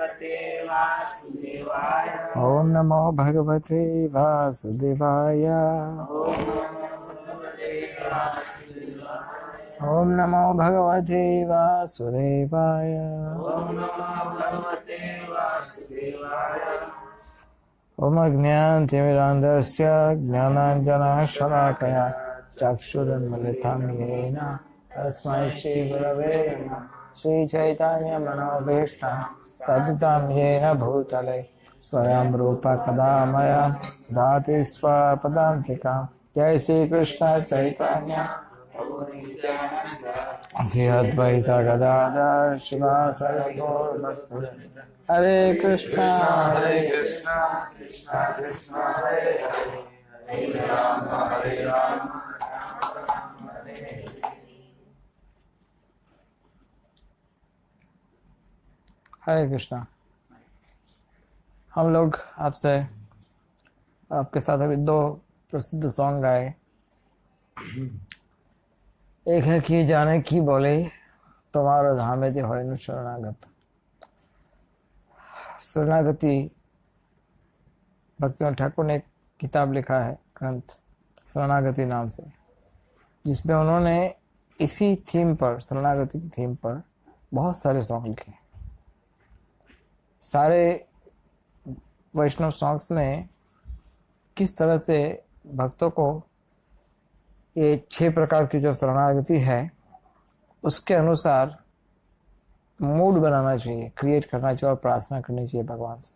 ओम नमो भगवते वासुदेवाय। ओम नमो भगवते वासुदेवाय। ओम अज्ञानतिमिरान्धस्य ज्ञानाञ्जनशलाकया चक्षुरुन्मिलितं येन तस्मै श्रीगुरवे नमः। श्रीचैतन्यमनोभीष्टं स्थापितं येन भूतले स्वयं रूप कदा मया ददाति स्वपदान्तिकां। जय श्रीकृष्ण चैतन्य श्री अद्वैत गदाधर शिवासादि गौरभक्तवृंद। हरे कृष्णा कृष्णा कृष्णा हरे हरे, हरे राम राम हरे हरे। हरे कृष्णा। हम लोग आपके साथ अभी दो प्रसिद्ध सॉन्ग गाए। एक है कि जाने की बोले तुम्हारा धामे ते होय न शरणागत। शरणागति भक्तिनाथ ठाकुर ने एक किताब लिखा है, ग्रंथ शरणागति नाम से, जिसमें उन्होंने इसी थीम पर, शरणागति की थीम पर बहुत सारे सॉन्ग लिखे। सारे वैष्णव सॉन्ग्स में किस तरह से भक्तों को ये 6 प्रकार की जो शरणागति है उसके अनुसार मूड बनाना चाहिए, क्रिएट करना चाहिए और प्रार्थना करनी चाहिए भगवान से।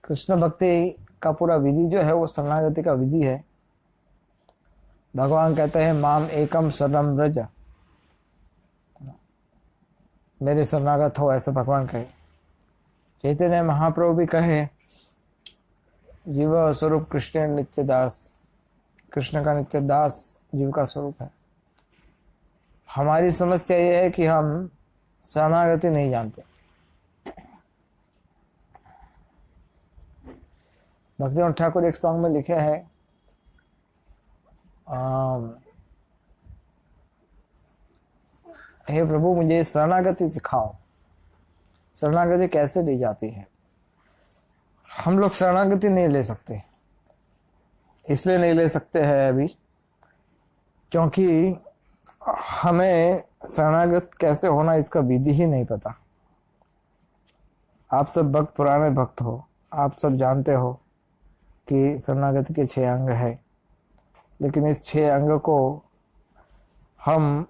कृष्ण भक्ति का पूरा विधि जो है वो शरणागति का विधि है। भगवान कहते हैं माम एकम शरणं व्रज, मेरे शरणागत हो, ऐसा भगवान कहे। चैतन्य महाप्रभु भी कहे जीव स्वरूप कृष्ण नित्य दास, कृष्ण का नित्य दास जीव का स्वरूप है। हमारी समस्या ये है कि हम शरणागति नहीं जानते। भक्तिनाथ ठाकुर एक सॉन्ग में लिखे हैं हे प्रभु मुझे शरणागति सिखाओ। शरणागति कैसे ली जाती है? हम लोग शरणागति नहीं ले सकते। इसलिए नहीं ले सकते हैं अभी क्योंकि हमें शरणागत कैसे होना इसका विधि ही नहीं पता। आप सब भक्त, पुराने भक्त हो, आप सब जानते हो कि शरणागति के 6 अंग है, लेकिन इस 6 अंग को हम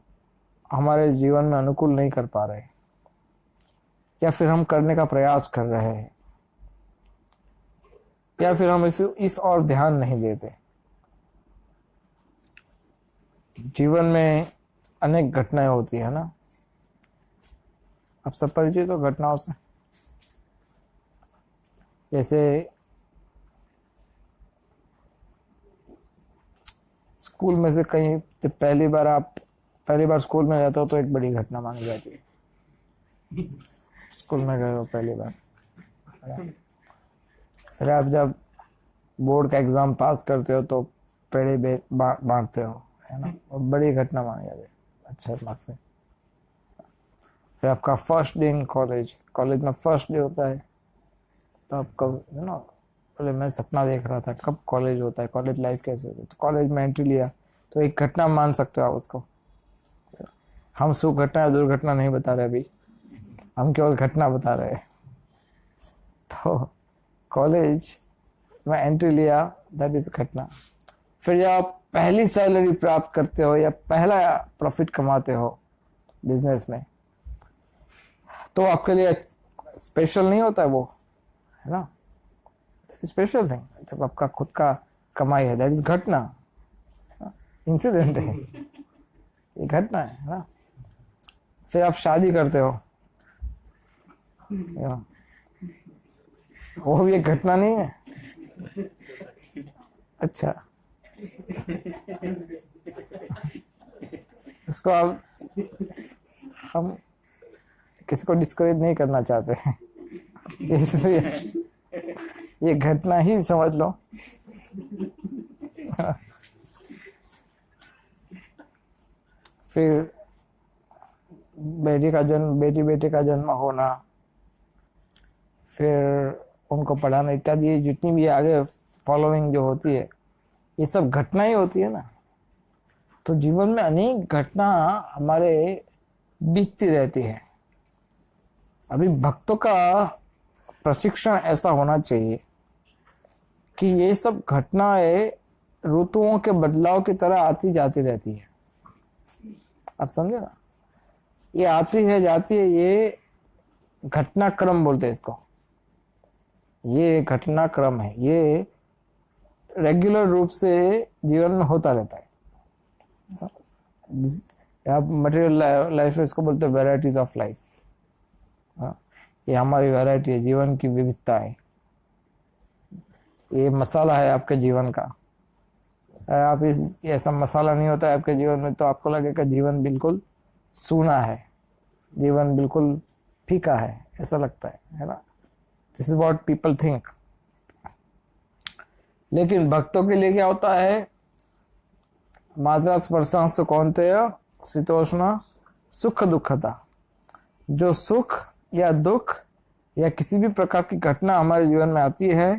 हमारे जीवन में अनुकूल नहीं कर पा रहे, या फिर हम करने का प्रयास कर रहे हैं, या फिर हम इस और ध्यान नहीं देते। जीवन में अनेक घटनाएं होती है ना, आप सब परिचित हो घटनाओं से। जैसे स्कूल में से कहीं पहली बार स्कूल में जाते हो तो एक बड़ी घटना मानी जाती है। स्कूल में गए हो पहली बार, फिर आप जब बोर्ड का एग्जाम पास करते हो तो पेड़े बांटते हो, है ना, और बड़ी घटना मानी जाती है अच्छे मार्क्स से। फिर आपका फर्स्ट डे इन कॉलेज में फर्स्ट डे होता है, तो आप कब ना, पहले मैं सपना देख रहा था कब कॉलेज होता है, कॉलेज लाइफ कैसे होती है। तो कॉलेज में एंट्री लिया तो एक घटना मान सकते हो आप उसको। हम सुख घटना या दुर्घटना नहीं बता रहे अभी, हम केवल घटना बता रहे हैं। तो कॉलेज में एंट्री लिया, दैट इज घटना। फिर जब आप पहली सैलरी प्राप्त करते हो या पहला प्रॉफिट कमाते हो बिजनेस में, तो आपके लिए स्पेशल नहीं होता है वो, है ना, स्पेशल थिंग। जब आपका खुद का कमाई है, दैट इज घटना, इंसिडेंट है, ये घटना है ना। फिर आप शादी करते हो, वो भी एक घटना नहीं है? अच्छा, उसको अब हम किसी को डिस्करेज नहीं करना चाहते हैं, इसलिए ये घटना ही समझ लो। फिर बेटी का जन्म, बेटी बेटे का जन्म होना, फिर उनको पढ़ाना इत्यादि, ये जितनी भी आगे फॉलोइंग जो होती है, ये सब घटना ही होती है ना। तो जीवन में अनेक घटना हमारे बीतती रहती है। अभी भक्तों का प्रशिक्षण ऐसा होना चाहिए कि ये सब घटनाएं ऋतुओं के बदलाव की तरह आती जाती रहती है। आप समझे ना, ये आती है जाती है, ये घटनाक्रम बोलते हैं इसको। ये घटनाक्रम है, ये रेगुलर रूप से जीवन में होता रहता है। आप मटेरियल लाइफ इसको बोलते हैं वेराइटीज ऑफ लाइफ। ये हमारी वैरायटी है, जीवन की विविधता है। ये मसाला है आपके जीवन का। आप इस ऐसा मसाला नहीं होता है आपके जीवन में तो आपको लगेगा जीवन बिल्कुल सूना है, जीवन बिल्कुल फीका है, ऐसा लगता है ना। This is what people think. लेकिन भक्तों के लिए क्या होता है? मात्रा स्पर्शांश तो कौनतेय शीतोष्ण सुख दुखता। जो सुख या दुख या किसी भी प्रकार की घटना हमारे जीवन में आती है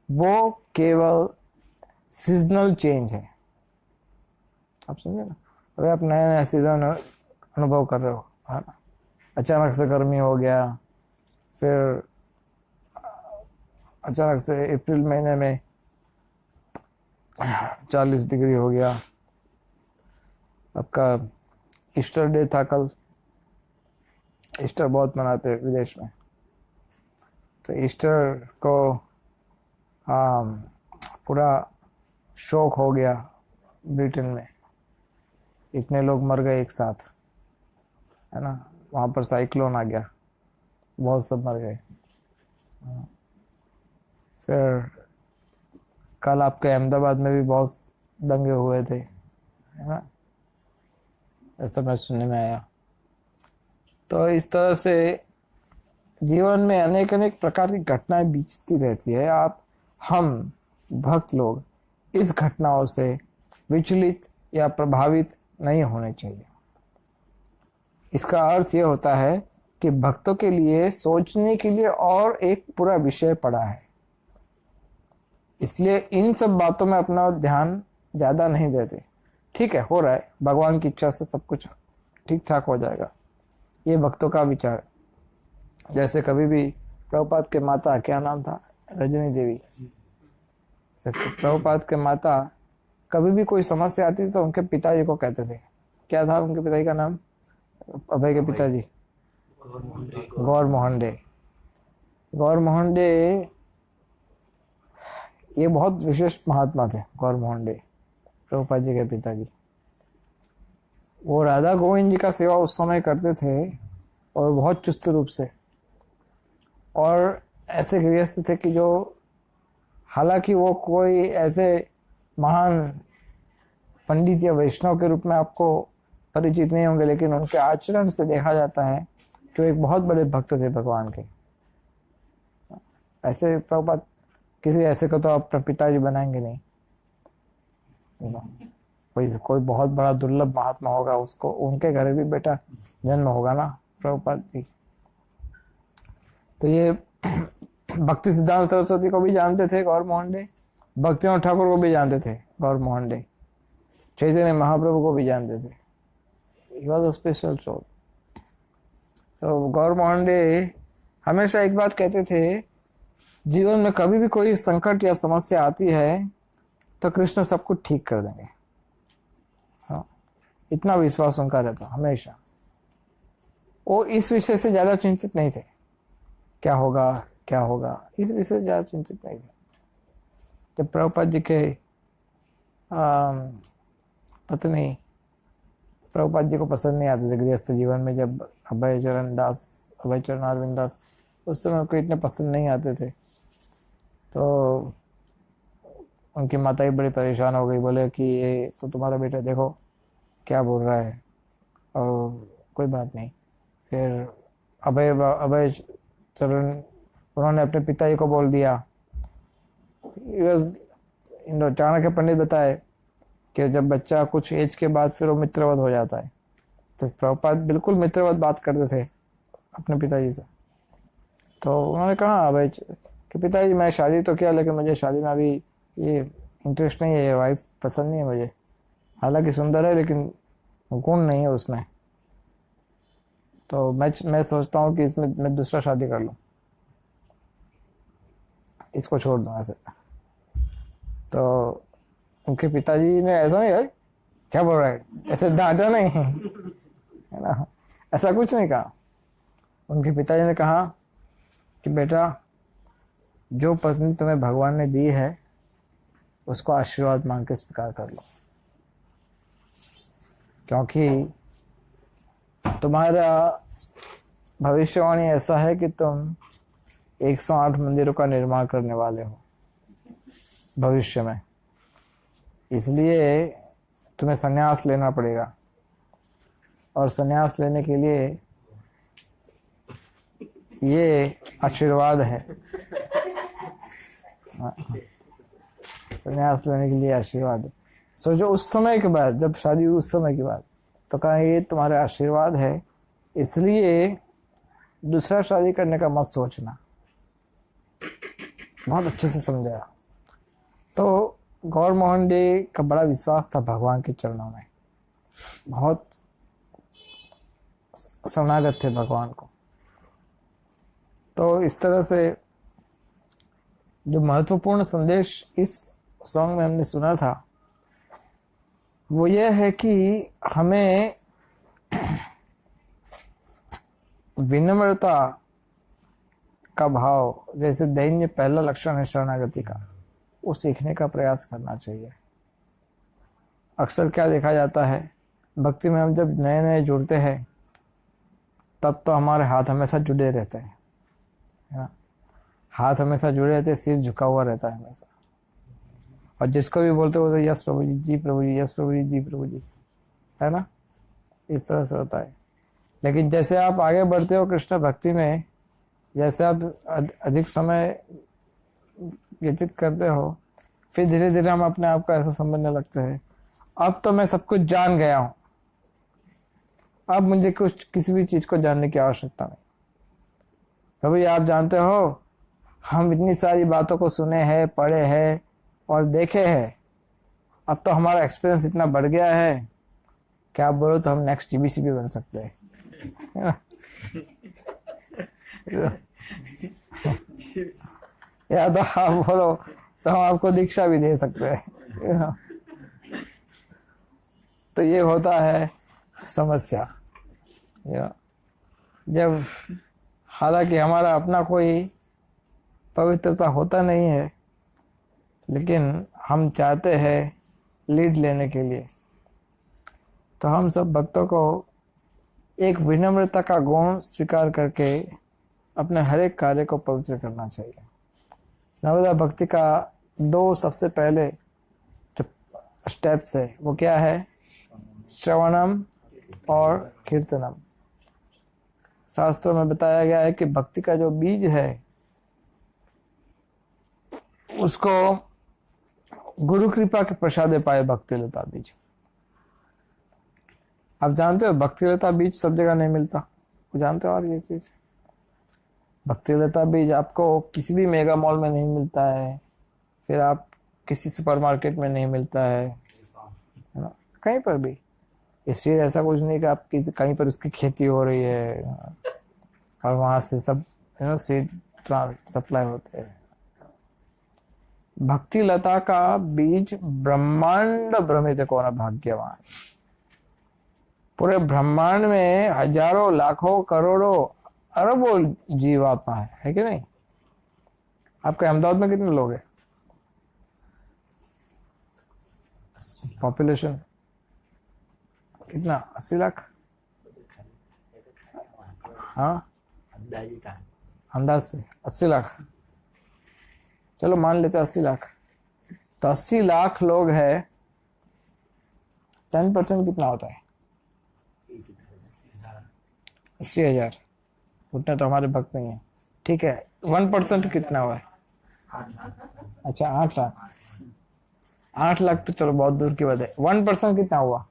वो केवल सीजनल चेंज है। आप समझे ना। अभी आप नया नया सीजन अनुभव कर रहे हो, है ना। अचानक से गर्मी हो गया, फिर अचानक से अप्रैल महीने में 40 डिग्री हो गया। आपका ईस्टर डे था कल, ईस्टर बहुत मनाते हैं विदेश में। तो ईस्टर को पूरा शोक हो गया ब्रिटेन में, इतने लोग मर गए एक साथ, है ना। वहाँ पर साइक्लोन आ गया, बहुत सब मर गए। फिर कल आपके अहमदाबाद में भी बहुत दंगे हुए थे, है ना, ऐसा मैं सुनने में आया। तो इस तरह से जीवन में अनेक अनेक प्रकार की घटनाएं बीतती रहती है। हम भक्त लोग इस घटनाओं से विचलित या प्रभावित नहीं होने चाहिए। इसका अर्थ यह होता है कि भक्तों के लिए सोचने के लिए और एक पूरा विषय पड़ा है, इसलिए इन सब बातों में अपना ध्यान ज्यादा नहीं देते। ठीक है, हो रहा है, भगवान की इच्छा से सब कुछ ठीक ठाक हो जाएगा, ये भक्तों का विचार। जैसे कभी भी प्रभुपाद के माता, क्या नाम था, रजनी देवी, प्रभुपाद के माता कभी भी कोई समस्या आती थी तो उनके पिताजी को कहते थे, क्या था उनके पिताजी का नाम, अभय के पिताजी, गौर मोहन डे। गौर मोहन डे ये बहुत विशेष महात्मा थे। गौर मोहन डे प्रभुपाद जी के पिताजी, वो राधा गोविंद जी का सेवा उस समय करते थे और बहुत चुस्त रूप से, और ऐसे गृहस्थ थे कि जो, हालांकि वो कोई ऐसे महान पंडित या वैष्णव के रूप में आपको परिचित नहीं होंगे, लेकिन उनके आचरण से देखा जाता है कि वो एक बहुत बड़े भक्त थे भगवान के। ऐसे प्रभुपाद किसी ऐसे को तो अपना पिताजी बनाएंगे नहीं, कोई बहुत बड़ा दुर्लभ महात्मा होगा, उसको उनके घर भी बेटा जन्म होगा ना प्रभुपाद जी। तो ये भक्ति सिद्धांत सरस्वती को भी जानते थे गौर मोहन डे, भक्तिनाथ ठाकुर को भी जानते थे गौर मोहन डे, चैतन्य महाप्रभु को भी जानते थे। He was a special soul. तो गौर मोहन डे हमेशा एक बात कहते थे, जीवन में कभी भी कोई संकट या समस्या आती है तो कृष्ण सब कुछ ठीक कर देंगे। हाँ, इतना विश्वास उनका रहता हमेशा। वो इस विषय से ज्यादा चिंतित नहीं थे, क्या होगा क्या होगा, इस विषय से ज्यादा चिंतित नहीं थे। जब प्रभुपाद जी के पत्नी प्रभुपाद जी को पसंद नहीं आते थे गृहस्थ जीवन में, जब अभय चरण अरविंद दास उस समय उनको इतने पसंद नहीं आते थे, तो उनकी माता ही बड़ी परेशान हो गई, बोले कि ये तो तुम्हारा बेटा देखो क्या बोल रहा है, और कोई बात नहीं। फिर अभय चरण उन्होंने अपने पिताजी को बोल दिया। चाणक्य पंडित बताए कि जब बच्चा कुछ एज के बाद फिर वो मित्रवत हो जाता है, तो प्रभुपाद बिल्कुल मित्रवत बात करते थे अपने पिताजी से। तो उन्होंने कहा भाई कि पिताजी मैं शादी तो किया, लेकिन मुझे शादी में अभी ये इंटरेस्ट नहीं है, वाइफ पसंद नहीं है मुझे, हालांकि सुंदर है लेकिन गुण नहीं है उसमें, तो मैं सोचता हूँ कि इसमें मैं दूसरा शादी कर लूँ, इसको छोड़ दूँ ऐसे। तो उनके पिताजी ने ऐसा नहीं है, क्या बोल रहा है, ऐसे डांटा नहीं है ना, ऐसा कुछ नहीं कहा। उनके पिताजी ने कहा कि बेटा जो पत्नी तुम्हें भगवान ने दी है उसको आशीर्वाद मांग के स्वीकार कर लो, क्योंकि तुम्हारा भविष्यवाणी ऐसा है कि तुम 108 मंदिरों का निर्माण करने वाले हो भविष्य में, इसलिए तुम्हें संन्यास लेना पड़ेगा, और संन्यास लेने के लिए ये आशीर्वाद है, संन्यास लेने के लिए आशीर्वाद है। सोचो उस समय के बाद, जब शादी हुई उस समय के बाद, तो कहा ये तुम्हारे आशीर्वाद है, इसलिए दूसरा शादी करने का मत सोचना। बहुत अच्छे से समझाया। तो गौर मोहन डे का बड़ा विश्वास था भगवान के चरणों में, बहुत शरणागत थे भगवान को। तो इस तरह से जो महत्वपूर्ण संदेश इस सॉन्ग में हमने सुना था वो यह है कि हमें विनम्रता का भाव, जैसे दैन्य पहला लक्षण है शरणागति का, वो सीखने का प्रयास करना चाहिए। अक्सर क्या देखा जाता है, भक्ति में हम जब नए नए जुड़ते हैं तब तो हमारे हाथ हमेशा जुड़े रहते हैं, है ना, हाथ हमेशा जुड़े रहते हैं, सिर झुका हुआ रहता है हमेशा, और जिसको भी बोलते हो तो यस प्रभु जी, जी प्रभु जी, यस प्रभु जी, जी प्रभु जी, है ना, इस तरह से होता है। लेकिन जैसे आप आगे बढ़ते हो कृष्ण भक्ति में, जैसे आप अधिक समय व्यतीत करते हो, फिर धीरे धीरे हम अपने आप को ऐसा समझने लगते हैं, अब तो मैं सब कुछ जान गया हूं, अब मुझे कुछ किसी भी चीज को जानने की आवश्यकता नहीं। प्रभु जी आप जानते हो हम इतनी सारी बातों को सुने हैं, पढ़े हैं और देखे हैं, अब तो हमारा एक्सपीरियंस इतना बढ़ गया है कि आप बोलो तो हम नेक्स्ट जीबीसी भी बन सकते हैं, या तो आप बोलो तो हम आपको दीक्षा भी दे सकते हैं। तो ये होता है समस्या, जब हालांकि हमारा अपना कोई पवित्रता होता नहीं है, लेकिन हम चाहते हैं लीड लेने के लिए, तो हम सब भक्तों को एक विनम्रता का गुण स्वीकार करके अपने हर एक कार्य को पवित्र करना चाहिए। नवोदय भक्ति का दो सबसे पहले जो स्टेप्स है वो क्या है, श्रवणम और कीर्तनम। शास्त्रों में बताया गया है कि भक्ति का जो बीज है उसको गुरु कृपा के प्रसादे पाए भक्ति लता बीज। आप जानते हो भक्ति लता बीज सब जगह नहीं मिलता, वो जानते हो। और ये चीज भक्ति लता बीज आपको किसी भी मेगा मॉल में नहीं मिलता है, फिर आप किसी सुपरमार्केट में नहीं मिलता है ना, कहीं पर भी। इसलिए ऐसा कुछ नहीं कि आप किसी कहीं पर उसकी खेती हो रही है और वहां से सब सीड सप्लाई होते हैं। भक्ति लता का बीज ब्रह्मांड भ्रमित कौन भाग्यवान। पूरे ब्रह्मांड में हजारों लाखों करोड़ों अरबों जीवात्मा है कि नहीं। आपके अहमदाबाद में कितने लोग हैं पॉपुलेशन, कितना 80 लाख? हाँ अंदाज से 80 लाख, चलो मान लेते 80 लाख। तो 80 लाख लोग हैं, 10% कितना होता है? 80,000। उतने तो हमारे भक्त नहीं है, ठीक है। 1% कितना हुआ है? अच्छा 8 लाख। 8 लाख तो चलो बहुत दूर की बात है। 1% कितना हुआ?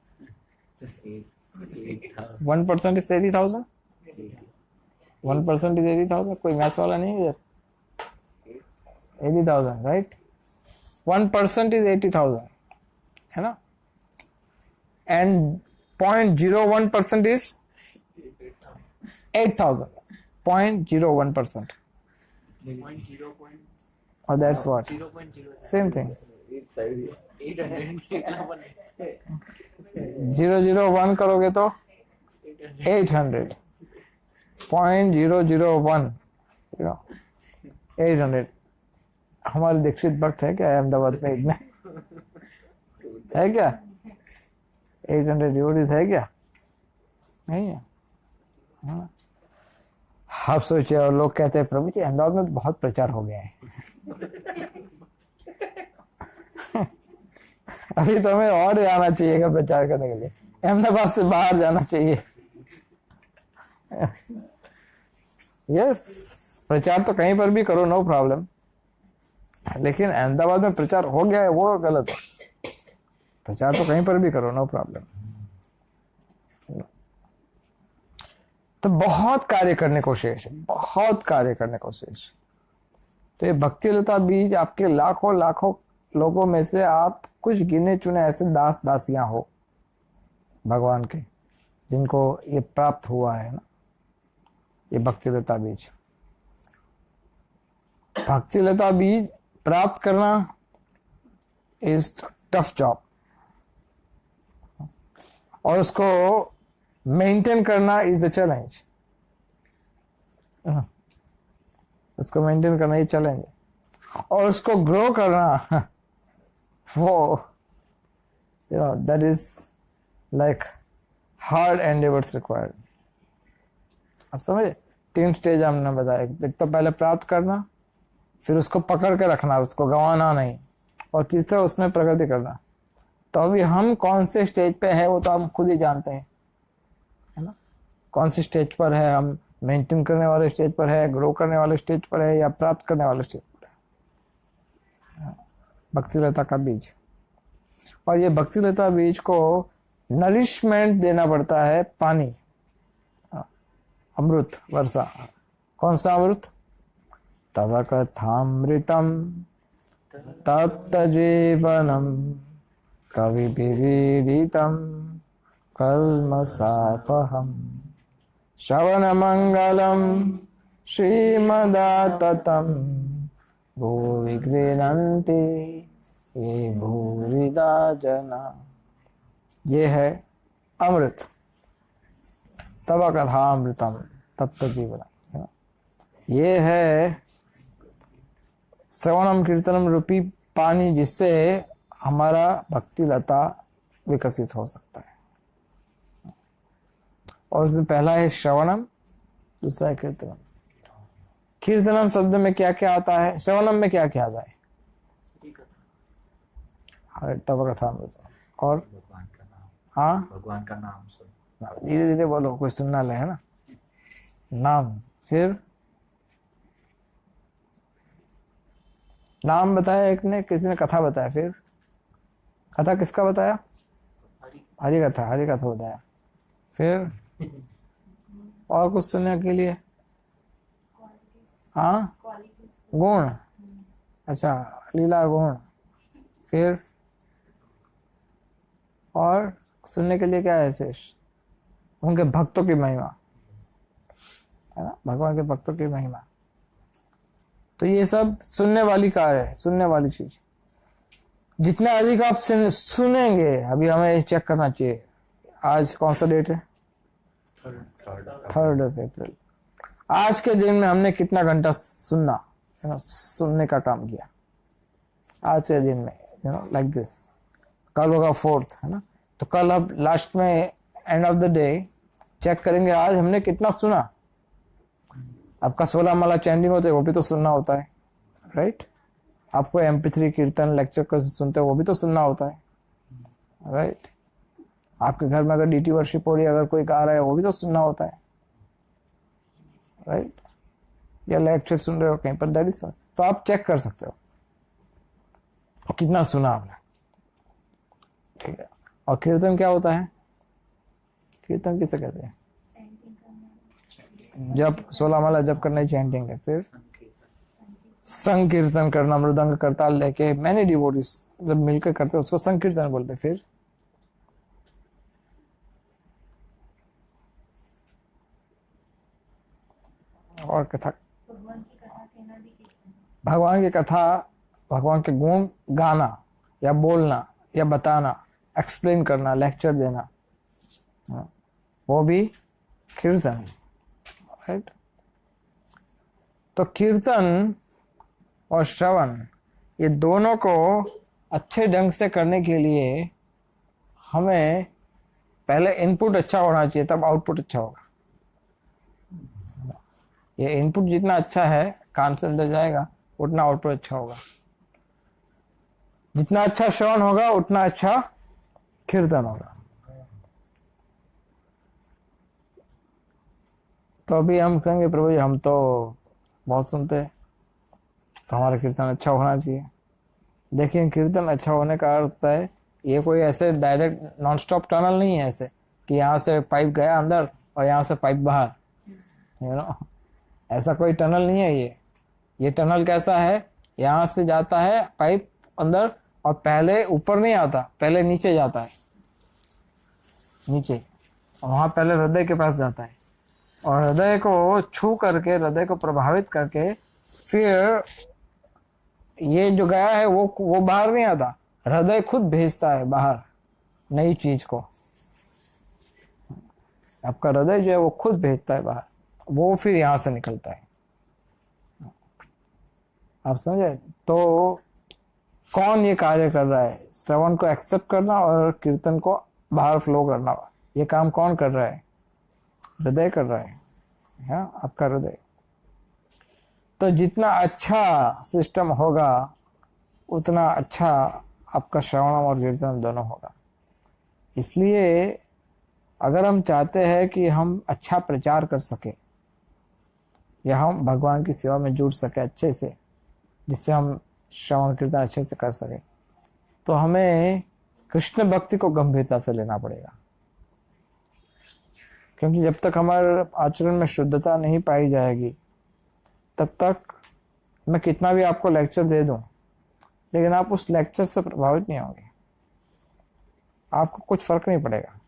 1% is 80,000. 1% is 80,000. कोई मैथ्स वाला नहीं है इधर. 80,000, right? 1% is 80,000, है ना? And 0.01% is 8,000. 0.01%. Oh, that's what. Same thing. 001 करोगे तो 800. 0.001, 800. हमारे दीक्षित भक्त है क्या अहमदाबाद में? इतने है क्या? 800 डिवोटीज है क्या? नहीं है. हाँ. आप सोचिए, और लोग कहते हैं प्रभु जी अहमदाबाद में बहुत प्रचार हो गया है. अभी तो हमें और जाना चाहिए प्रचार करने के लिए. अहमदाबाद से बाहर जाना चाहिए. यस, प्रचार तो कहीं पर भी करो, नो प्रॉब्लम. लेकिन अहमदाबाद में प्रचार हो गया है वो गलत है. प्रचार तो कहीं पर भी करो, नो प्रॉब्लम. तो बहुत कार्य करने को शेष है, बहुत कार्य करने को शेष. तो ये भक्ति लता बीज आपके लाखों लाखों लोगों में से आप कुछ गिने चुने ऐसे दास दासियां हो भगवान के, जिनको ये प्राप्त हुआ है ना, ये भक्ति लता बीज. भक्ति लता बीज प्राप्त करना इज टफ जॉब, और उसको मेंटेन करना इज अ चैलेंज. उसको मेंटेन करना ही चैलेंज है, और उसको ग्रो करना वो that is like hard endeavours required. आप समझे? 3 स्टेज हमने बताया. एक तो पहले प्राप्त करना, फिर उसको पकड़ के रखना, उसको गंवाना नहीं, और तीसरा उसमें प्रगति करना. तो अभी हम कौन से स्टेज पे है वो तो हम खुद ही जानते हैं, है ना? कौन सी स्टेज पर है हम? मेंटेन करने वाले स्टेज पर है, ग्रो करने वाले स्टेज पर है, या प्राप्त करने वाले स्टेज पर है? भक्तिलता का बीज. और ये भक्तिलता बीज को नरिशमेंट देना पड़ता है, पानी, अमृत वर्षा. कौन सा अमृत? तव कथामृतम तप्त जीवनम कवि विविदितम कल्मषापहम श्रवण मंगलम श्रीमदाततम भूरि गृह्णन्ति ये भूरिदा जना. ये है अमृत. तव कथामृतम तप्त जीवनम. ये है श्रवणम कीर्तनम रूपी पानी, जिससे हमारा भक्ति लता विकसित हो सकता है. और उसमें पहला है श्रवणम, दूसरा है कीर्तनम. कीर्तनम शब्द में क्या क्या आता है? श्रवणम में क्या क्या आता है? तब कथा. और हाँ, भगवान का नाम सुन. धीरे धीरे बोलो, कोई सुनना ले, है ना? नाम. फिर नाम बताया एक ने, किसी ने कथा बताया. फिर कथा किसका बताया? हरि कथा. हरि कथा बताया. फिर और कुछ सुनने के लिए? हाँ, गुण. अच्छा, लीला गुण. फिर और सुनने के लिए क्या है शेष? उनके भक्तों की महिमा, है ना? भगवान के भक्तों की महिमा. तो ये सब सुनने वाली कार्य है, सुनने वाली चीज. जितना अधिक आप सुनेंगे, अभी हमें चेक करना चाहिए. आज कौन सा डेट है? 3rd अप्रैल. आज के दिन में हमने कितना घंटा सुनना, है ना, सुनने का काम किया आज के दिन में, लाइक दिस. कल होगा 4th, है ना? तो कल अब लास्ट में, end of the day check करेंगे आज हमने कितना सुना. आपका 16 माला चैंटिंग होते है, वो भी तो सुनना होता है, राइट? आपको MP3 कीर्तन लेक्चर को सुनते हो, वो भी तो सुनना होता है, राइट? आपके घर में अगर DT वर्शिप हो रही है, अगर कोई गा रहा है, वो भी तो सुनना होता है, राइट? या लेक्चर सुन रहे हो कहीं पर, दैट इज. तो आप चेक कर सकते हो कितना सुना आपने, ठीक है? और कीर्तन क्या होता है? कीर्तन किसे कहते हैं? जब 16 माला जप करना ही चैंटिंग है। फिर संकीर्तन करना, मृदंग करताल लेके मैंने डिवोटीज जब मिलकर करते उसको संकीर्तन बोलते। फिर और कथा, भगवान की कथा, भगवान के गुण गाना या बोलना या बताना, एक्सप्लेन करना, लेक्चर देना, वो भी कीर्तन है, राइट। तो कीर्तन और श्रवण ये दोनों को अच्छे ढंग से करने के लिए हमें पहले इनपुट अच्छा होना चाहिए, तब आउटपुट अच्छा होगा। ये इनपुट जितना अच्छा है कान से अंदर जाएगा उतना आउटपुट अच्छा होगा। जितना अच्छा श्रवण होगा उतना अच्छा कीर्तन होगा। तो अभी हम कहेंगे प्रभु जी हम तो बहुत सुनते हैं, तो हमारा कीर्तन अच्छा होना चाहिए। देखिए कीर्तन अच्छा होने का अर्थ होता है, ये कोई ऐसे डायरेक्ट नॉन स्टॉप टनल नहीं है ऐसे कि यहाँ से पाइप गया अंदर और यहाँ से पाइप बाहर, यू नो, ऐसा कोई टनल नहीं है। ये टनल कैसा है, यहाँ से जाता है पाइप अंदर और पहले ऊपर नहीं आता, पहले नीचे जाता है, नीचे, और वहां पहले हृदय के पास जाता है और हृदय को छू करके, हृदय को प्रभावित करके फिर ये जो गया है वो बाहर नहीं आता, हृदय खुद भेजता है बाहर नई चीज को। आपका हृदय जो है वो खुद भेजता है बाहर, वो फिर यहां से निकलता है। आप समझे? तो कौन ये कार्य कर रहा है? श्रवण को एक्सेप्ट करना और कीर्तन को बाहर फ्लो करना, ये काम कौन कर रहा है? हृदय कर रहा है, हाँ, आपका हृदय। तो जितना अच्छा सिस्टम होगा उतना अच्छा आपका श्रवण और कीर्तन दोनों होगा। इसलिए अगर हम चाहते हैं कि हम अच्छा प्रचार कर सके या हम भगवान की सेवा में जुड़ सके अच्छे से, जिससे हम श्रवण कीर्तन अच्छे से कर सके, तो हमें कृष्ण भक्ति को गंभीरता से लेना पड़ेगा। क्योंकि जब तक हमारे आचरण में शुद्धता नहीं पाई जाएगी तब तक मैं कितना भी आपको लेक्चर दे दूं, लेकिन आप उस लेक्चर से प्रभावित नहीं होंगे, आपको कुछ फर्क नहीं पड़ेगा।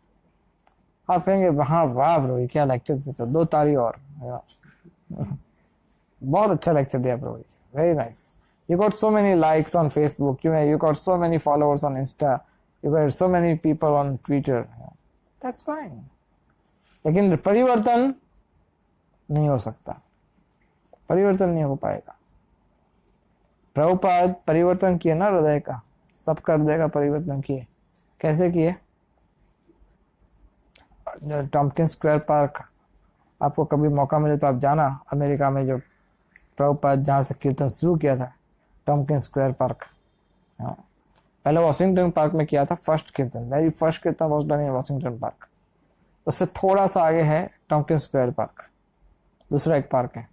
आप कहेंगे हाँ वाह ब्रो क्या लेक्चर देते हो, 2 ताली और बहुत अच्छा लेक्चर दिया bro, very nice, you got so many likes on Facebook, you got so many followers on Insta, you got so many people on Twitter, that's fine। लेकिन परिवर्तन नहीं हो सकता, परिवर्तन नहीं हो पाएगा। प्रभुपाद परिवर्तन किए ना हृदय का, सबका हृदय का परिवर्तन किए। कैसे किए? टॉम्किन स्क्वायर पार्क, आपको कभी मौका मिले तो आप जाना, अमेरिका में जो प्रभुपाद जहाँ से कीर्तन शुरू किया था, टॉम्किन स्क्वायर पार्क, हाँ, पहले वॉशिंगटन पार्क में किया था फर्स्ट कीर्तन, वेरी फर्स्ट कीर्तन was done in Washington park. उससे थोड़ा सा आगे है टॉम्किन स्क्वायर पार्क, दूसरा एक पार्क है।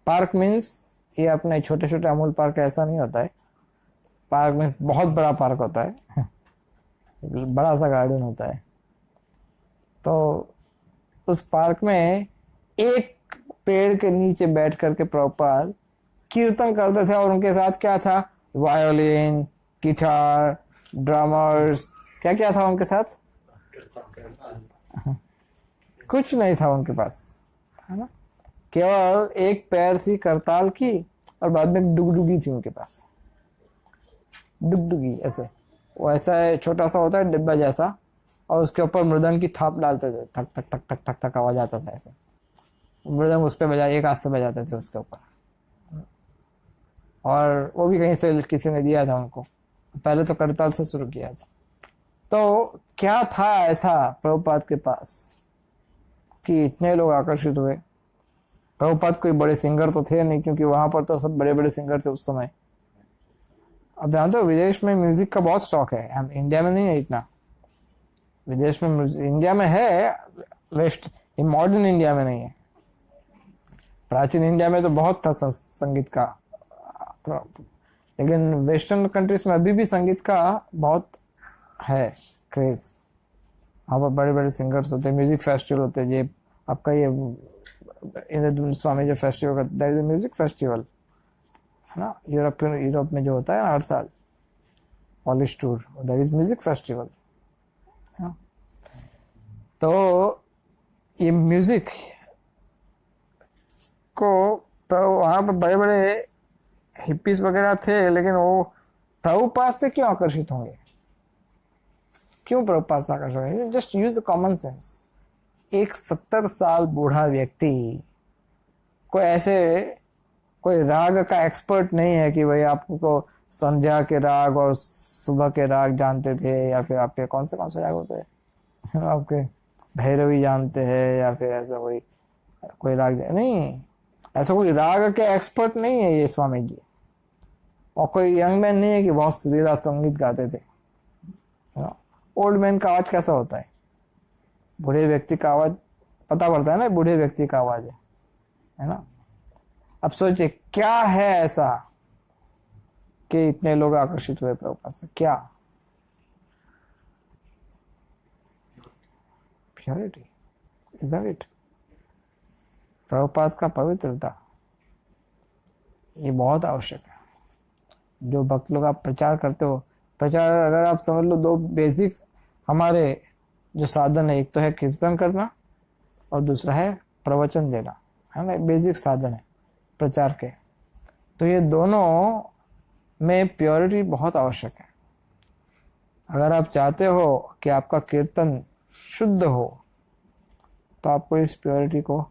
पार्क मीन्स ये अपने छोटे छोटे अमूल पार्क ऐसा नहीं होता है, पार्क मीन्स बहुत बड़ा पार्क होता है बड़ा सा गार्डन होता है। तो उस पार्क में एक पेड़ के नीचे बैठ करके प्रभुपाद कीर्तन करते थे और उनके साथ क्या था, वायोलिन, गिटार, ड्रमर्स, क्या क्या था उनके साथ? कुछ नहीं था उनके पास, है ना, केवल एक पैर थी करताल की और बाद में डुगडुगी थी उनके पास, डुगडुगी ऐसे, वो ऐसा है छोटा सा होता है डिब्बा जैसा, और उसके ऊपर मृदंग की थाप डालते थे, थक थक थक थक थक थक आवाज आता था ऐसे, मृदंग उस पर बजा, एक हाथ से बजाते थे उसके ऊपर, और वो भी कहीं से किसी ने दिया था उनको, पहले तो करताल से शुरू किया था। तो क्या था ऐसा प्रभुपाद के पास कि इतने लोग आकर्षित हुए? प्रभुपाद कोई बड़े सिंगर तो थे नहीं, क्योंकि वहां पर तो सब बड़े बड़े सिंगर थे उस समय। अब जानते हो विदेश में म्यूजिक का बहुत शौक है, हम इंडिया में नहीं है इतना, विदेश में इंडिया में है, वेस्ट मॉडर्न इंडिया में नहीं है। प्राचीन इंडिया में तो बहुत था संगीत का, लेकिन वेस्टर्न कंट्रीज में अभी भी संगीत का बहुत है क्रेज। वहाँ पर बड़े बड़े सिंगर्स होते हैं, म्यूजिक फेस्टिवल होते हैं। ये आपका ये इंद्रदुम्न स्वामी जो फेस्टिवल करता है, that is a music festival, है ना। यूरोप में जो होता है हर साल polish tour, that is music festival. तो ये म्यूजिक को वहाँ पर बड़े बड़े हिप्पीज वगैरह थे, लेकिन वो प्रभुपाद से क्यों आकर्षित होंगे? क्यों प्रभुपाद से आकर्षित होंगे? Just use common sense. एक 70 साल बूढ़ा व्यक्ति कोई ऐसे कोई राग का एक्सपर्ट नहीं है कि भाई आपको संध्या के राग और सुबह के राग जानते थे, या फिर आपके कौन से राग होते हैं आपके भैरवी जानते हैं, या फिर ऐसा कोई राग नहीं। ऐसा कोई राग के एक्सपर्ट नहीं है ये स्वामी जी। और कोई यंग मैन नहीं है कि बहुत सुरीला संगीत गाते थे। ओल्ड मैन का आवाज कैसा होता है? बूढ़े व्यक्ति का आवाज पता पड़ता है ना, बूढ़े व्यक्ति का आवाज है ना। अब सोचिए क्या है ऐसा कि इतने लोग आकर्षित हुए प्रभुपाद से? क्या? Purity, isn't it? प्रभुपाद का पवित्रता ये बहुत आवश्यक है। जो भक्त लोग आप प्रचार करते हो, प्रचार अगर आप समझ लो, दो बेसिक हमारे जो साधन है, एक तो है कीर्तन करना और दूसरा है प्रवचन देना, है ना। बेसिक साधन है प्रचार के। तो ये दोनों में प्योरिटी बहुत आवश्यक है। अगर आप चाहते हो कि आपका कीर्तन शुद्ध हो, तो आपको इस प्योरिटी को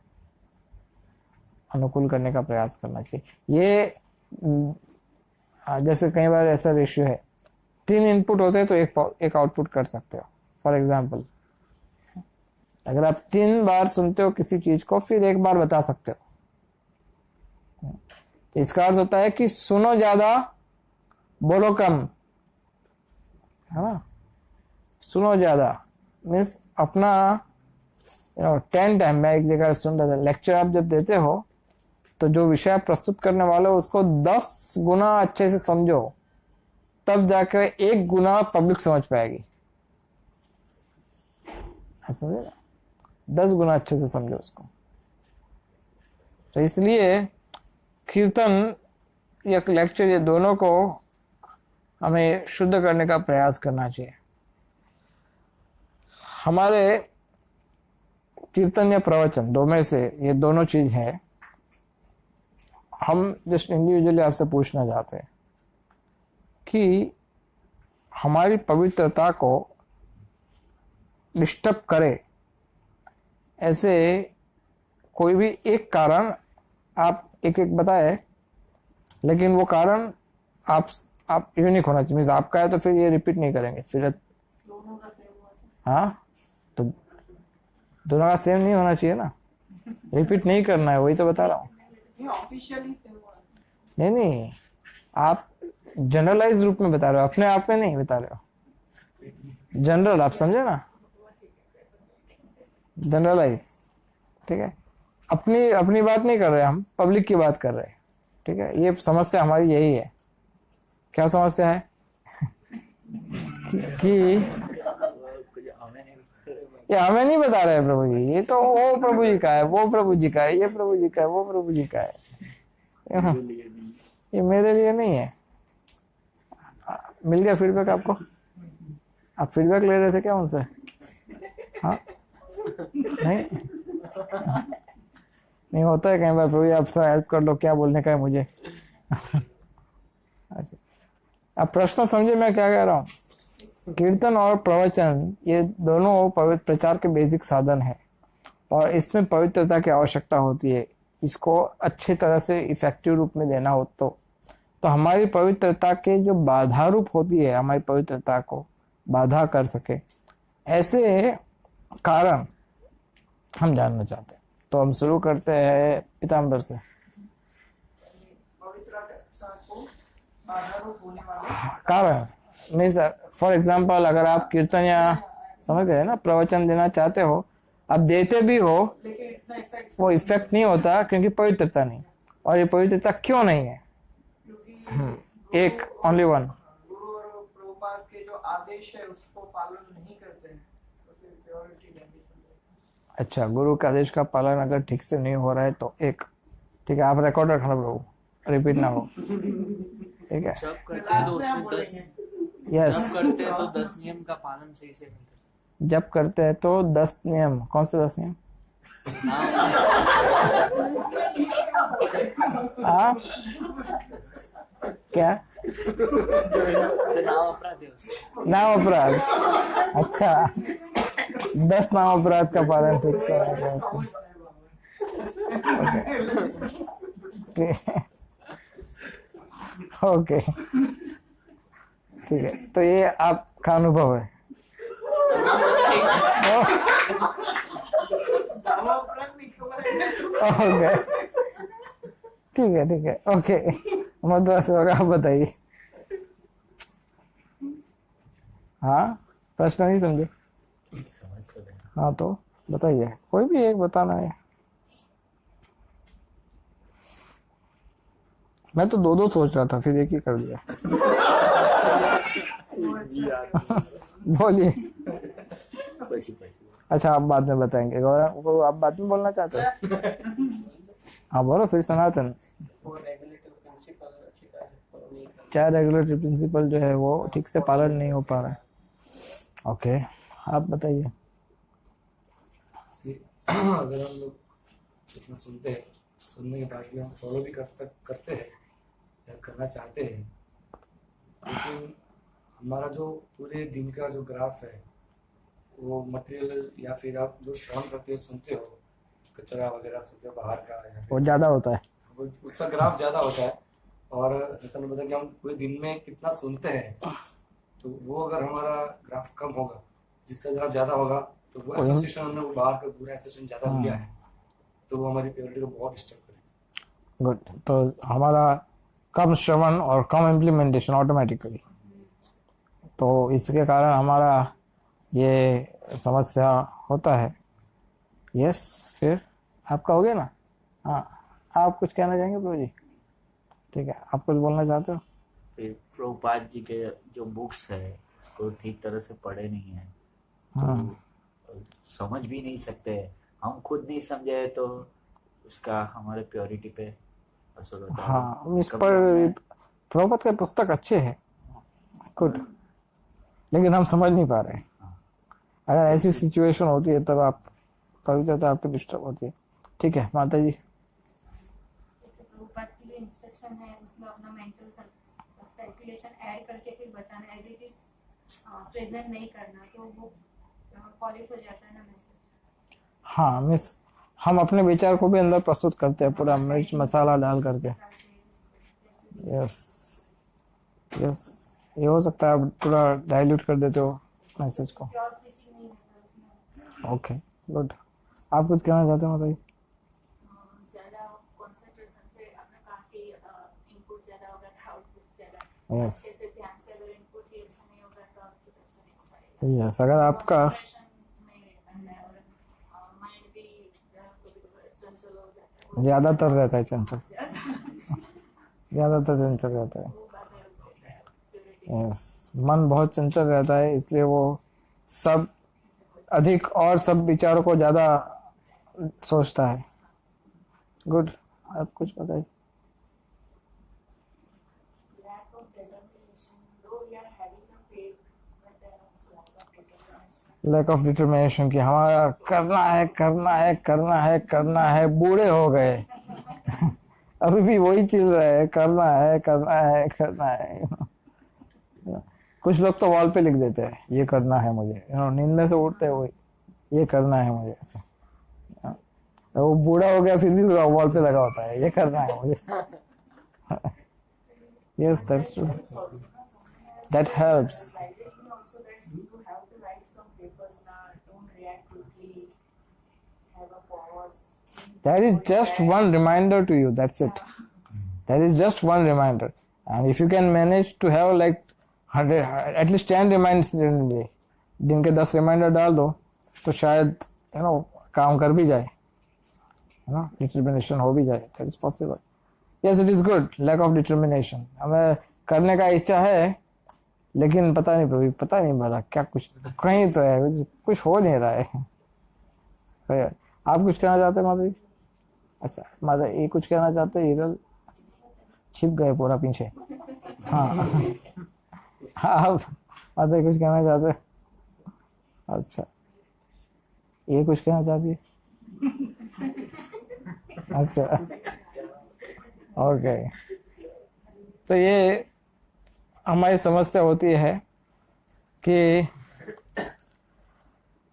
अनुकूल करने का प्रयास करना चाहिए। ये जैसे कई बार ऐसा रेशियो है, 3 इनपुट होते हैं तो एक आउटपुट कर सकते हो। फॉर एग्जाम्पल, अगर आप 3 बार सुनते हो किसी चीज को, फिर 1 बार बता सकते हो। इसका अर्थ होता है कि सुनो ज्यादा, बोलो कम, है ना। सुनो ज्यादा मीन्स अपना 10 टाइम। मैं एक जगह सुन रहा था, लेक्चर आप जब देते हो तो जो विषय आप प्रस्तुत करने वाले हो उसको 10 गुना अच्छे से समझो, तब जाकर 1 गुना पब्लिक समझ पाएगी। आप समझे ना? 10 गुना अच्छे से समझो उसको। तो इसलिए कीर्तन या लेक्चर, ये दोनों को हमें शुद्ध करने का प्रयास करना चाहिए। हमारे कीर्तन या प्रवचन दो में से ये दोनों चीज है। हम जस्ट इंडिविजुअली आपसे पूछना चाहते हैं कि हमारी पवित्रता को डिस्टर्ब करे ऐसे कोई भी एक कारण आप एक एक बताए, लेकिन वो कारण आप यूनिक होना चाहिए। मीन्स आपका है तो फिर ये रिपीट नहीं करेंगे फिर। हाँ, तो दोनों का सेम नहीं होना चाहिए ना, रिपीट नहीं करना है, वही तो बता रहा हूँ। नहीं, आप जनरलाइज रूप में बता रहे हो, अपने आप में नहीं बता रहे हो। जनरल, आप समझे ना, जनरलाइज, ठीक है। अपनी बात नहीं कर रहे, हम पब्लिक की बात कर रहे हैं, ठीक है। ये समस्या हमारी यही है। क्या समस्या है? कि ये हमें नहीं बता रहे प्रभु जी, ये तो वो प्रभु जी का है, वो प्रभु जी का है, ये प्रभु जी का है, वो प्रभु जी का है, ये मेरे लिए नहीं है। मिल गया फीडबैक आपको? आप फीडबैक ले रहे थे क्या उनसे? हाँ, नहीं नहीं होता है कई बार, प्रभु आप थोड़ा हेल्प कर लो, क्या बोलने का है मुझे। अच्छा, आप प्रश्न समझे मैं क्या कह रहा हूँ? कीर्तन और प्रवचन ये दोनों पवित्र प्रचार के बेसिक साधन है, और इसमें पवित्रता की आवश्यकता होती है। इसको अच्छी तरह से इफेक्टिव रूप में देना हो तो हमारी पवित्रता के जो बाधा रूप होती है, हमारी पवित्रता को बाधा कर सके, ऐसे कारण हम जानना चाहते हैं। तो हम शुरू करते हैं पीताम्बर से। कारण मीन्स फॉर एग्जाम्पल, अगर आप कीर्तन या समझ गए ना प्रवचन देना चाहते हो, आप देते भी हो, वो इफेक्ट नहीं होता क्योंकि पवित्रता नहीं। और ये पवित्रता क्यों नहीं है? एक ओनली वन, गुरु और प्रभुपाद के जो आदेश है उसको पालन नहीं करते हैं, तो फिर अच्छा, गुरु के आदेश का पालन अगर ठीक से नहीं हो रहा है तो एक, ठीक है, आप रिकॉर्ड रखना रहो, रिपीट ना हो, ठीक है। जब करते हैं तो उसमें 10 यस, जब करते हैं तो 10 नियम का पालन सही से नहीं कर जब करते हैं तो 10 नियम, कौन से 10 नियम? हाँ, क्या? सकते। नाम अपराध है उसमें। नाम अपराध, अच्छा, 10 नाम अपराध का पालन ठीक से नहीं करते। ओके, ठीक है, तो ये आपका अनुभव है। ओके, ठीक है, ओके। मद्रास से होगा, आप बताइए। हाँ, प्रश्न नहीं समझे? हाँ, तो बताइए, कोई भी एक बताना है। मैं तो दो सोच रहा था, फिर एक ही कर दिया। बोलिए। अच्छा, आप बाद में बताएंगे, गौरव को आप बाद में बोलना चाहते हो? हाँ, बोलो फिर। सनातन, चार रेगुलेटरी प्रिंसिपल जो है वो ठीक से पालन नहीं हो पा रहा है। ओके, आप बताइए। अगर हम लोग इतना सुनते हैं, सुनने के बाद भी हम फॉलो भी करते हैं या करना चाहते हैं, लेकिन हमारा जो पूरे दिन का जो ग्राफ है वो मटेरियल, या फिर आप जो श्रवण करते हो, सुनते हो, कचरा वगैरह सुनते हो बाहर का, या वो ज्यादा होता है, उसका ग्राफ ज्यादा होता है। और जैसा मैंने बताया कि हम पूरे दिन में कितना सुनते हैं, तो वो अगर हमारा ग्राफ कम होगा, जिसका ग्राफ ज्यादा होगा, तो वो एसोसिएशन हमने वो बाहर का पूरा एसोसिएशन ज्यादा लिया है, तो वो हमारी प्योरिटी को बहुत डिस्टर्ब करेगा। गुड। तो हमारा कम श्रवण और कम इम्प्लीमेंटेशन ऑटोमेटिकली, तो इसके कारण हमारा ये समस्या होता है। यस, फिर आपका हो गया ना? हाँ, आप कुछ कहना चाहेंगे प्रभु जी? ठीक है, आप कुछ बोलना चाहते हो? प्रभुपाद जी के जो बुक्स है उसको ठीक तरह से पढ़े नहीं है, हाँ, तो समझ भी नहीं सकते। हम खुद नहीं समझे तो उसका हमारे प्योरिटी पे असर होता है। हाँ, इस पर प्रभुपाद के पुस्तक अच्छे हैं, गुड, लेकिन हम समझ नहीं पा रहे हैं। अगर ऐसी सिचुएशन होती है तब आप कविता तो आपकी डिस्टर्ब होती है। ठीक है माता जी। जैसे प्रभुपाद की जो इंस्ट्रक्शन है उसमें अपना मेंटल सर्कुलेशन ऐड करके फिर बताना, एज इट इज प्रेजेंट नहीं करना, तो वो पॉलिट हो जाता है ना मैसेज। हाँ मिस, हम अपने विचार को भी अंदर प्रस्तुत करते हैं पूरा मिर्च मसाला डाल करके। यस यस, ये हो सकता है आप पूरा डाइल्यूट कर देते हो मैसेज को। प्योर प्रीचिंग नहीं होता उसमें। ओके गुड, आप कुछ कहना चाहते हो बताइए? ज्यादा कंसंट्रेशन से आपने कहा कि इनपुट ज्यादा होगा तो आउटपुट ज्यादा। यस अच्छे से ध्यान से अगर इनपुट ही अच्छा नहीं होगा तो आउटपुट अच्छा नहीं होगा। यस, अगर आपका माइंड भी चंचल हो जाता है। ज्यादातर रहता है चंचल, ज्यादातर चंचल रहता है। वो बात है। यस, मन बहुत चंचल रहता है, इसलिए वो सब अधिक और सब विचारों को ज्यादा सोचता है। गुड, आप कुछ बताइए? Lack of determination, though we are having a faith, but there is also lack of determination. Lack of determination की हमारा करना है करना है करना है करना है, बूढ़े हो गए अभी भी वही चल रहा है, करना है करना है करना है। कुछ लोग तो वॉल पे लिख देते हैं ये करना है मुझे, नींद में से उठते हैं वही ये करना है मुझे, ऐसे वो बूढ़ा हो गया फिर भी वॉल पे लगा होता है ये करना है मुझे। Yes that's true, that helps. Library also that you have to write some papers now. Don't react quickly. Have a pause. That is just one reminder to you, that's it. That is just one reminder. And if you can manage to have like 100, at least 10 reminders in a day, दिन के 10 reminder डाल दो तो शायद काम कर भी जाए, डिटर्मिनेशन हो भी जाए। That is possible. Yes it is good, lack of determination. हमें करने का इच्छा है लेकिन पता नहीं प्रभु, पता नहीं मेरा क्या, कुछ कहीं तो है, कुछ हो नहीं रहा है। आप कुछ कहना चाहते हैं माता जी? अच्छा माता ये कुछ कहना चाहते हैं? हिरल छिप गए पूरा पीछे। हाँ आप माता जी कुछ कहना चाहते हैं? अच्छा ये कुछ कहना चाहती है? अच्छा ओके। तो ये हमारी समस्या होती है कि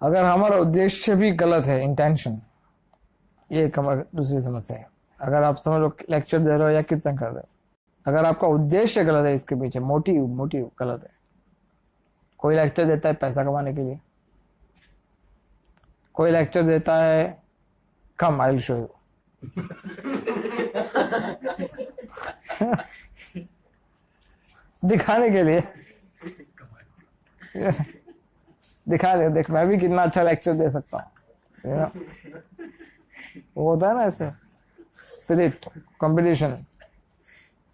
अगर हमारा उद्देश्य भी गलत है, इंटेंशन, ये एक हमारी दूसरी समस्या है। अगर आप समझ लो लेक्चर दे रहे हो या कीर्तन कर रहे हो, अगर आपका उद्देश्य गलत है, इसके पीछे मोटिव गलत है। कोई लेक्चर देता है पैसा कमाने के लिए, कोई लेक्चर देता है कम आई विल शो यू, दिखाने के लिए, दिखा दे, देख मैं भी कितना अच्छा लेक्चर दे सकता हूँ। वो होता है ना ऐसे स्पिरिट कंपटीशन,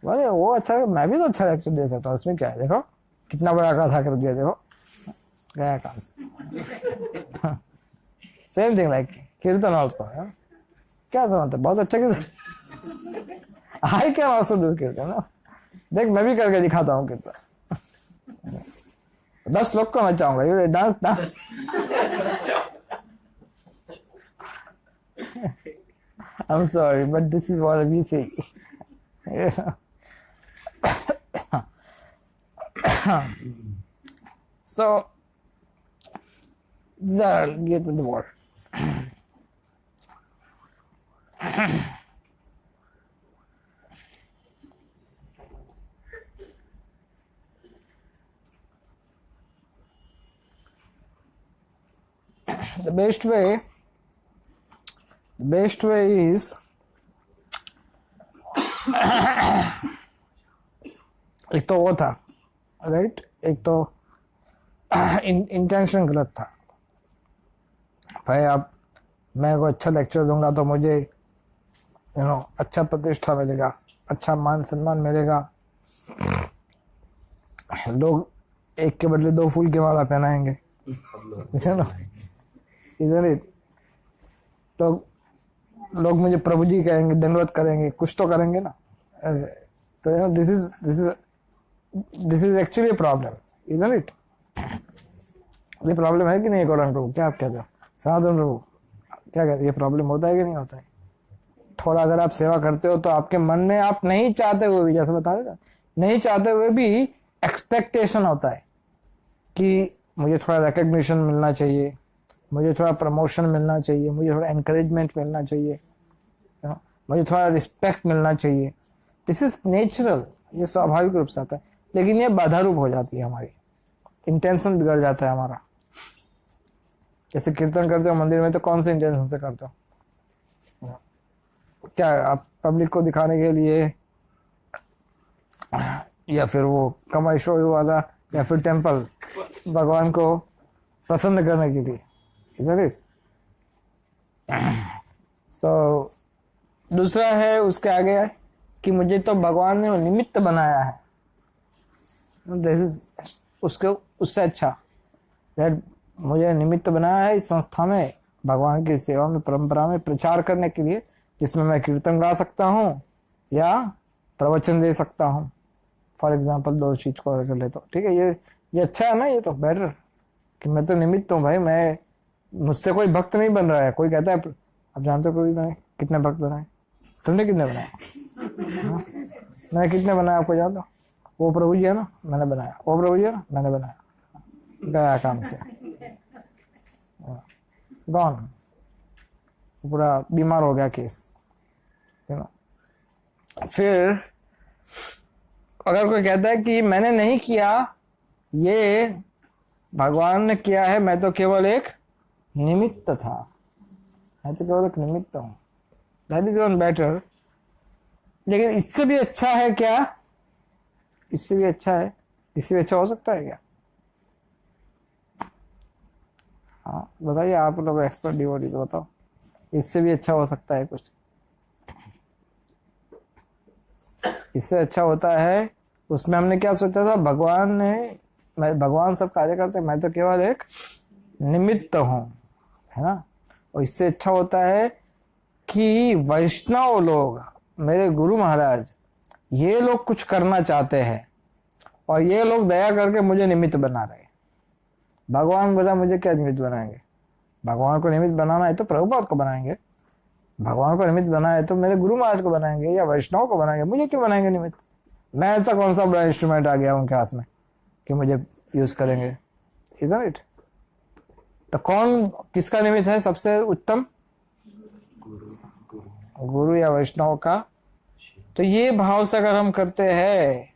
बोले वो अच्छा, मैं भी तो अच्छा लेक्चर दे सकता हूँ, उसमें क्या है, देखो कितना बड़ा कथा कर दिया, देखो गया काम से। सेम थिंग लाइक कीर्तन ऑल्सो, क्या समझते, बहुत अच्छा कीर्तन, आई कैन ऑल्सो डू कीर्तन, देख मैं भी करके दिखाता हूँ कीर्तन, 10 लोग को नचाऊंगा, ये dance dance. I'm sorry, but this is what we say. So, get with the word. The best way is एक तो वो था राइट, एक तो इंटेंशन गलत था। भाई आप मैं को अच्छा लेक्चर दूंगा तो मुझे अच्छा प्रतिष्ठा मिलेगा, अच्छा मान सम्मान मिलेगा, लोग एक के बदले 2 फूल की माला पहनाएंगे, इधर ही लोग मुझे प्रभु जी कहेंगे, दंडवत करेंगे, कुछ तो करेंगे ना। तो this is actually problem, isn't it? ये प्रॉब्लम है कि नहीं गौरंग प्रभु, क्या आप कहते हो? सनातन प्रभु क्या कहते हैं, ये प्रॉब्लम होता है कि नहीं होता है? थोड़ा अगर आप सेवा करते हो तो आपके मन में आप नहीं चाहते हुए भी, जैसे बता रहे नहीं चाहते हुए भी एक्सपेक्टेशन होता है कि मुझे थोड़ा रिकग्निशन मिलना चाहिए, मुझे थोड़ा प्रमोशन मिलना चाहिए, मुझे थोड़ा एनकरेजमेंट मिलना चाहिए, मुझे थोड़ा रिस्पेक्ट मिलना चाहिए। दिस इज नेचुरल, ये स्वाभाविक रूप से आता है, लेकिन ये बाधा रूप हो जाती है, हमारी इंटेंशन बिगड़ जाता है हमारा। जैसे कीर्तन करते हो मंदिर में तो कौन से इंटेंशन से करते हो? क्या आप पब्लिक को दिखाने के लिए, या फिर वो कमाई शो वाला, या फिर टेम्पल भगवान को प्रसन्न करने के लिए, isn't it? So, दूसरा है उसके आगे है कि मुझे तो भगवान ने निमित्त बनाया है, उसके उससे अच्छा दैट मुझे निमित्त बनाया है इस संस्था में भगवान की सेवा में, परंपरा में प्रचार करने के लिए, जिसमें मैं कीर्तन गा सकता हूँ या प्रवचन दे सकता हूँ। फॉर एग्जाम्पल 2 चीज को कर लेता हूँ, ठीक है, ये अच्छा है ना, ये तो बेटर कि मैं तो निमित्त हूँ भाई, मैं मुझसे कोई भक्त नहीं बन रहा है। कोई कहता है, आप जानते हो कोई मैंने कितने भक्त बनाए? तुमने कितने बनाए? मैंने कितने बनाए आपको याद हो? वो प्रभु जी है ना, मैंने बनाया, वो प्रभु जी है ना, मैंने बनाया, गया काम से, गॉन, पूरा बीमार हो गया केस। फिर अगर कोई कहता है कि मैंने नहीं किया, ये भगवान ने किया है, मैं तो केवल एक निमित्त था, मैं तो केवल एक निमित्त हूं, दैट इज वन बेटर। लेकिन इससे भी अच्छा है क्या? इससे भी अच्छा है, इससे भी अच्छा हो सकता है क्या? हाँ बताइए, आप लोग एक्सपर्ट डिवोटी, तो बताओ इससे भी अच्छा हो सकता है कुछ? इससे अच्छा होता है, उसमें हमने क्या सोचा था, भगवान सब कार्य करते, मैं तो केवल एक निमित्त हूं, है ना। और इससे अच्छा होता है कि वैष्णव लोग, मेरे गुरु महाराज, ये लोग कुछ करना चाहते हैं और ये लोग दया करके मुझे निमित्त बना रहे हैं। भगवान बोला मुझे क्या निमित्त बनाएंगे? भगवान को निमित्त बनाना है तो प्रभुपाद को बनाएंगे, भगवान को निमित्त बनाना है तो मेरे गुरु महाराज को बनाएंगे या वैष्णव को बनाएंगे, मुझे क्यों बनाएंगे निमित्त? मैं ऐसा कौन सा बड़ा इंस्ट्रूमेंट आ गया उनके हाथ में कि मुझे यूज करेंगे? Isn't it? तो कौन किसका निमित्त है सबसे उत्तम? गुरु या वैष्णव का। तो ये भाव से अगर हम करते हैं,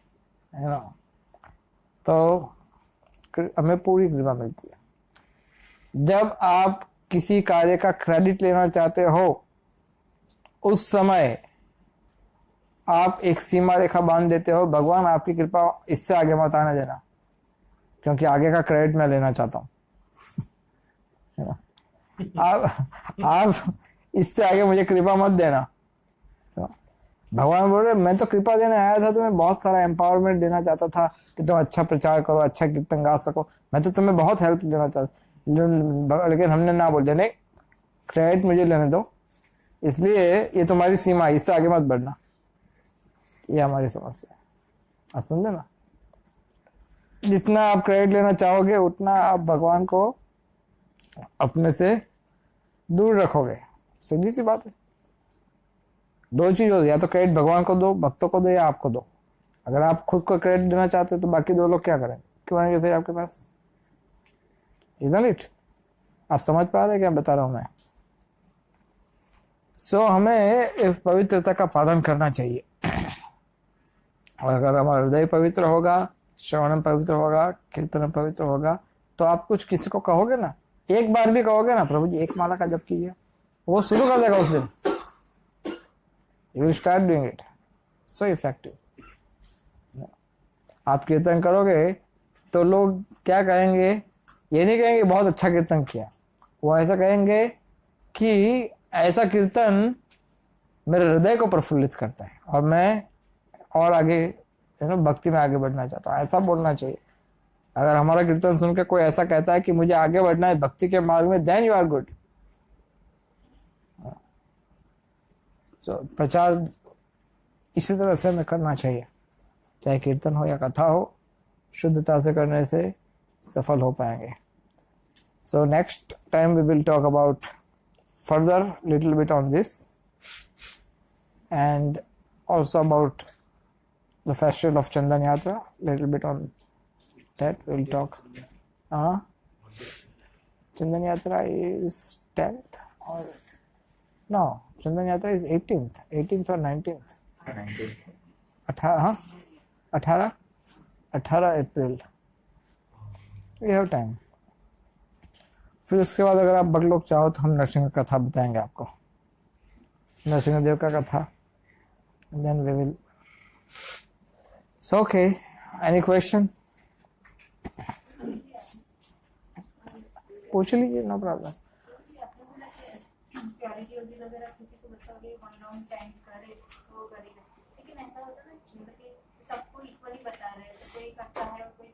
है ना, तो हमें पूरी कृपा मिलती है। जब आप किसी कार्य का क्रेडिट लेना चाहते हो, उस समय आप एक सीमा रेखा बांध देते हो, भगवान आपकी कृपा इससे आगे मत आने देना, क्योंकि आगे का क्रेडिट मैं लेना चाहता हूं। आप इससे आगे मुझे कृपा मत देना। तो भगवान बोल रहे मैं तो कृपा देने आया था, तुम्हें बहुत सारा एम्पावरमेंट देना चाहता था कि तुम अच्छा प्रचार करो, अच्छा कीर्तन गा सको, मैं तो तुम्हें बहुत हेल्प देना चाहता, लेकिन हमने ना बोल दिया, नहीं क्रेडिट मुझे लेने दो, इसलिए ये तुम्हारी सीमा है, इससे आगे मत बढ़ना। ये हमारी समस्या है, आप समझे ना? जितना आप क्रेडिट लेना चाहोगे उतना आप भगवान को अपने से दूर रखोगे। सीधी सी बात है। दो चीज होती है, या तो क्रेडिट भगवान को दो, भक्तों को दो, या आपको दो। अगर आप खुद को क्रेडिट देना चाहते हो तो बाकी दो लोग क्या करेंगे? क्यों आएंगे फिर आपके पास? Isn't it? आप समझ पा रहे हैं क्या बता रहा हूं मैं? सो हमें इस पवित्रता का पालन करना चाहिए। और अगर हमारा हृदय पवित्र होगा, श्रवण पवित्र होगा, कीर्तन पवित्र होगा, तो आप कुछ किसी को कहोगे ना, एक बार भी कहोगे ना प्रभु जी एक माला का जप कीजिए, वो शुरू कर देगा उस दिन। You will start doing it, so effective. आप कीर्तन करोगे तो लोग क्या कहेंगे? ये नहीं कहेंगे बहुत अच्छा कीर्तन किया, वो ऐसा कहेंगे कि ऐसा कीर्तन मेरे हृदय को प्रफुल्लित करता है और मैं और आगे भक्ति में आगे बढ़ना चाहता हूँ। ऐसा बोलना चाहिए। अगर हमारा कीर्तन सुन के कोई ऐसा कहता है कि मुझे आगे बढ़ना है भक्ति के मार्ग में, देन यू आर गुड। सो प्रचार इसी तरह से हमें करना चाहिए, चाहे कीर्तन हो या कथा हो, शुद्धता से करने से सफल हो पाएंगे। So next time we will talk about further little bit on this, and also about the festival of Chandan Yatra, little bit on that we'll talk. Chandan Yatra is 10th or no, Chandan Yatra is 18th or 19th. 18 April. We have time. फिर उसके बाद अगर आप बगलोक चाहो तो हम नरसिंह कथा बताएंगे आपको, नरसिंह देव का कथा। Then we will. So okay, any question पूछ लीजिए, नो प्रॉब्लम। प्योरिटी होगी तो अगर आप किसी को बताओगे वन राउंड चैंट करे तो वो करेगा, लेकिन ऐसा होता है ना मतलब कि सबको इक्वली बता रहे हैं, तो कोई करता है और कोई